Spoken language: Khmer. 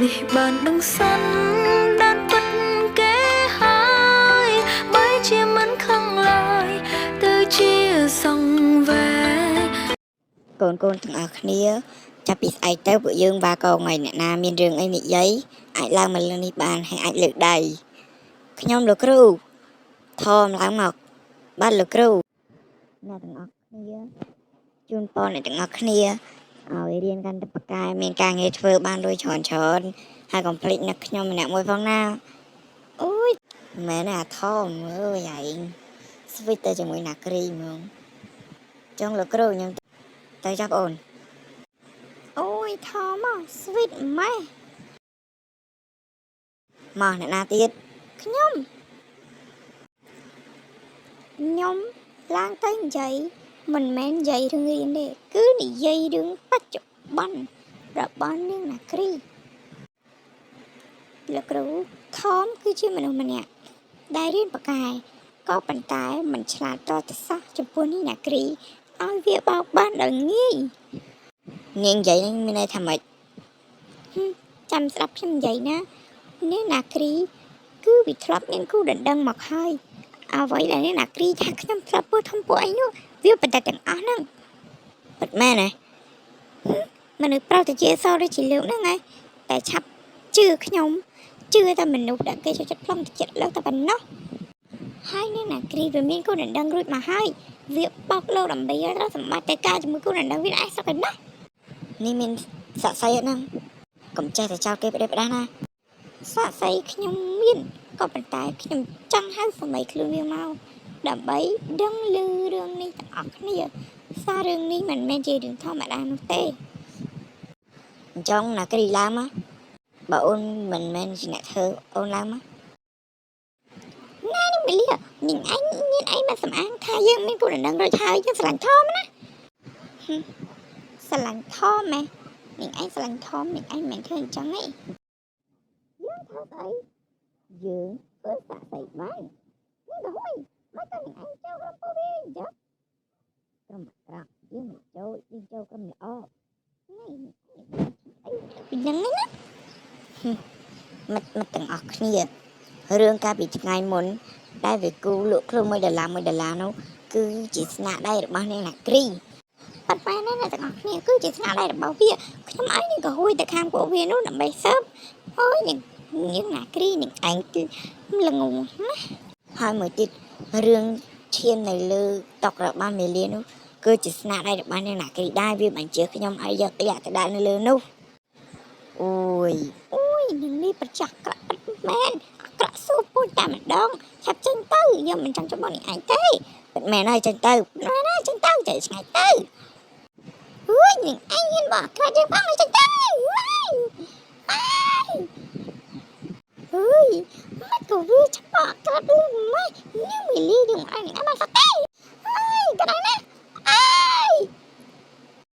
នេះបានដឹងសិនដានពិតគេហើយបើជាមិនខឹងឡើយទៅជាសង្វេគកូនទាំងអស់គ្នាចាប់ពីស្អែកទៅពួកយើងបាកងថ្ងៃអ្នកណាមានរឿងអីនិយាយអាចឡើងមកលើនេះបានហើយអាចលើកដៃខ្ញុំលោកគ្រូថមឡើងមកបាទលោកគ្រូអ្នកទាំងអស់គ្នាជូនពរអ្នកទាំងអស់គ្នាឲ្យរៀនកាន់តែប៉ាកែមានការងារធ្វើបានលុយច្រើនហើយកុំភ្លេចនឹកខ្ញុំម្នាក់មួយផងណាអូយមែនអាថមអើយឯងស្វីតទៅជាមួយណាគ្រីហ្មងចង់លោកគ្រូខ្ញុំទៅចាប់អូនអូយថមមកស្វីតម៉ែមកអ្នកណាទៀតខ្ញុំឡើងទៅនិយាយមិនមែននិយាយរឿងរៀនទេគឺនិយាយរឿងបច្ចុប្បន្នរបស់នាងណាគ្រីលោកគ្រូថមគឺជាមនុស្សម្នាក់ដែលរៀនប៉ាកែក៏ប៉ុន្តែមិនឆ្លាតតទៅសោះចំពោះនាងណាគ្រីឲ្យវាបោកបានដល់ងាយនាងនិយាយនឹងមានន័យថាម៉េចចាំស្ដាប់ខ្ញុំនិយាយណានាងណាគ្រីគឺវាធ្លាប់មានគូដណ្ដឹងមកហើយអ្វីដែលនាងណាគ្រីថាខ្ញុំធ្លាប់ពោះធំពួកអីនោះវាបដិទាំងអស់ហ្នឹងពិតមែនទេមនុស្សប្រុសទៅជាសឬជាលោកហ្នឹងឯងតែឆាប់ជឿខ្ញុំជឿតែមនុស្សដែលគេចូលចិត្តផ្លុំទៅចិត្តលើតែប៉ុណ្ណោះហើយនាងណាគ្រីវាមានគូដណ្ដឹងរួចមកហើយវាបោកលោដើម្បីរកសម្បត្តិតែការជាមួយគូដណ្ដឹងវាឯងសោះប៉ុណ្ណោះនេះមានសាក់សីហ្នឹងកុំចេះតែចោលគេផ្ដេសផ្ដាសណាសាក់សីខ្ញុំមានក៏ប៉ុន្តែខ្ញុំចង់ហៅសម័យខ្លួនវាមកដើម្បីដឹងឮរឿងនេះទាំងអស់គ្នាសាររឿងនេះមិនមែនជារឿងធម្មតានោះទេអញ្ចឹងណាគ្រីឡើងមកបើអូនមិនមែនជាអ្នកធ្វើអូនឡើងមកណានេះមីលីនាងឯងមានអីមកសំអាងថាយើងមានគូដណ្ដឹងរួចហើយយើងស្រឡាញ់ធំណាស្រឡាញ់ធំម៉ែនាងឯងស្រឡាញ់ធំនាងឯងមិនឃើញអញ្ចឹងទេយើងធ្វើស្អីយើងធ្វើសាក់សីបាននេះទៅហុយមកតើនាងឯងចូលក្រុមពួកវាអញ្ចឹងក្រុមអាក្រក់យើងមិនចូលយើងចូលក្រុមល្អនេះអីពីហ្នឹងណាមិត្តទាំងអស់គ្នារឿងកាលពីថ្ងៃមុនដែលវាគូលក់ខ្លួន$1នោះគឺជាស្នាដៃរបស់នាងណាគ្រីប៉ុន្តែណាអ្នកទាំងអស់គ្នាគឺជាស្នាដៃរបស់វាខ្ញុំឲ្យនាងក៏ហួយទៅខាងពួកវានោះដើម្បីសើបអូយនាងណាគ្រីនាងឯងគឺល្ងងណាហើយមួយទៀតរឿងឈាមនៅលើតុរបស់មេលានោះគឺជាស្នាដៃរបស់នាងណាគ្រីដែរវាបញ្ជាខ្ញុំឲ្យយកលាក់ទៅដាក់នៅលើនោះអូយនាងនេះប្រចាស់ក្រក់មែនអាក្រក់សួរពួយតែម្ដងឆាប់ចេញទៅយើងមិនចង់ចាំបងនាងឯងទេពិតមែនហើយចេញទៅណាចេញទៅចេះឆ្ងាយទៅអើយនាងឯងហ៊ានបងខ្លាចយើងបងចេញទៅអើយមកក៏វាច្បាស់